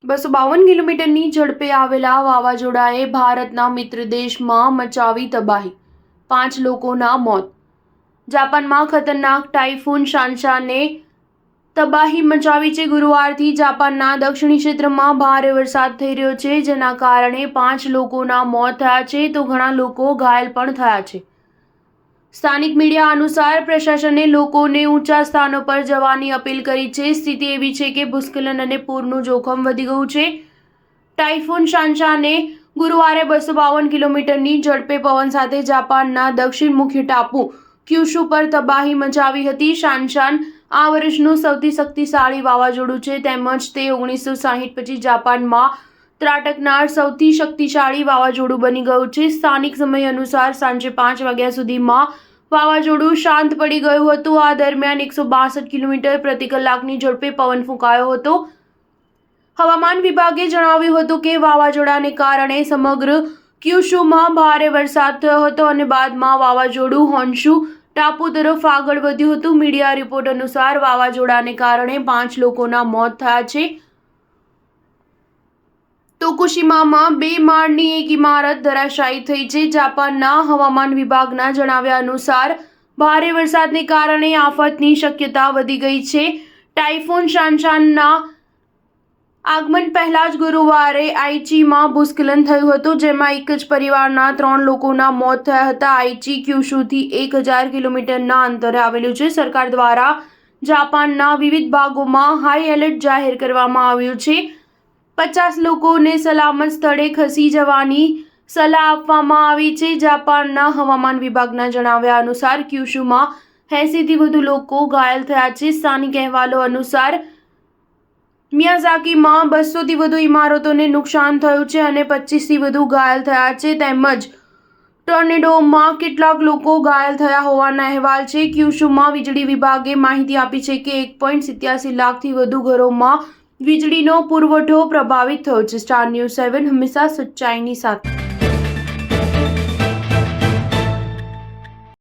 252 કિલોમીટરની ઝડપે આવેલા વાવાઝોડાએ ભારતના મિત્ર દેશમાં મચાવી તબાહી, 5 લોકોના મોત। જાપાનમાં ખતરનાક ટાઇફૂન શાનશાને તબાહી મચાવી છે। ગુરુવારથી જાપાનના દક્ષિણી ક્ષેત્રમાં ભારે વરસાદ થઈ રહ્યો છે, જેના કારણે 5 લોકોના મોત થયા છે તો ઘણા લોકો ઘાયલ પણ થયા છે। સ્થાનિક મીડિયા અનુસાર પ્રશાસને લોકોને ઊંચા સ્થાનો પર જવાની અપીલ કરી છે। સ્થિતિ એવી છે કે ભૂસ્ખલન અને પૂરનું જોખમ વધી ગયું છે। ટાઇફૂન શાનશાને ગુરુવારે 252 કિલોમીટરની ઝડપે પવન સાથે જાપાનના દક્ષિણ મુખ્ય ટાપુ ક્યુશુ પર તબાહી મચાવી હતી। શાનશાન આ વર્ષનું સૌથી શક્તિશાળી વાવાઝોડું છે, તેમજ તે 1960 પછી જાપાનમાં ત્રાટકનાર સૌથી શક્તિશાળી વાવાઝોડું બની ગયું છે। સ્થાનિક સમય અનુસાર સાંજે 5 વાગ્યા સુધીમાં વાવાઝોડું શાંત પડી ગયું હતું। આ દરમિયાન 162 કિલોમીટર પ્રતિ કલાકની ઝડપે પવન ફૂંકાયો હતો। હવામાન વિભાગે જણાવ્યું હતું કે વાવાઝોડાને કારણે સમગ્ર ક્યુશુમાં ભારે વરસાદ થયો હતો અને બાદમાં વાવાઝોડું હોન્શુ ટાપુ તરફ આગળ વધ્યું હતું। મીડિયા રિપોર્ટ અનુસાર વાવાઝોડાને કારણે 5 લોકોના મોત થયા છે। તોકુશીમામાં 2 માળની એક ઇમારત ધરાશાયી થઈ છે। જાપાનના હવામાન વિભાગના જણાવ્યા અનુસાર ભારે વરસાદને કારણે આફતની શક્યતા વધી ગઈ છે। ટાઇફૂન શાનશાનના આગમન પહેલા જ ગુરુવારે આઇચીમાં ભૂસ્ખલન થયું હતું, જેમાં એક જ પરિવારના 3 લોકોના મોત થયા હતા। આઇચી ક્યુશુથી 1000 કિલોમીટરના અંતરે આવેલું છે। સરકાર દ્વારા જાપાનના વિવિધ ભાગોમાં હાઈ એલર્ટ જાહેર કરવામાં આવ્યું છે। 50 લોકોને સલામત સ્થળે ખસી જવાની સલાહ આપવામાં આવી છે। જાપાનના હવામાન વિભાગના જણાવ્યા અનુસાર ક્યુશુમાં 80થી વધુ લોકો ઘાયલ થયા છે। સ્થાનિક અહેવાલો અનુસાર મિયાઝાકીમાં 200થી વધુ ઇમારતોને નુકસાન થયું છે અને 25થી વધુ ઘાયલ થયા છે, તેમજ ટોર્નેડોમાં કેટલાક લોકો ઘાયલ થયા હોવાના અહેવાલ છે। ક્યુશુમાં વીજળી વિભાગે માહિતી આપી છે કે 1.87 લાખથી વધુ ઘરોમાં વીજળીનો પુરવઠો પ્રભાવિત થયો છે। સ્ટાર ન્યૂઝ 7 હંમેશા સચ્ચાઈની સાથે।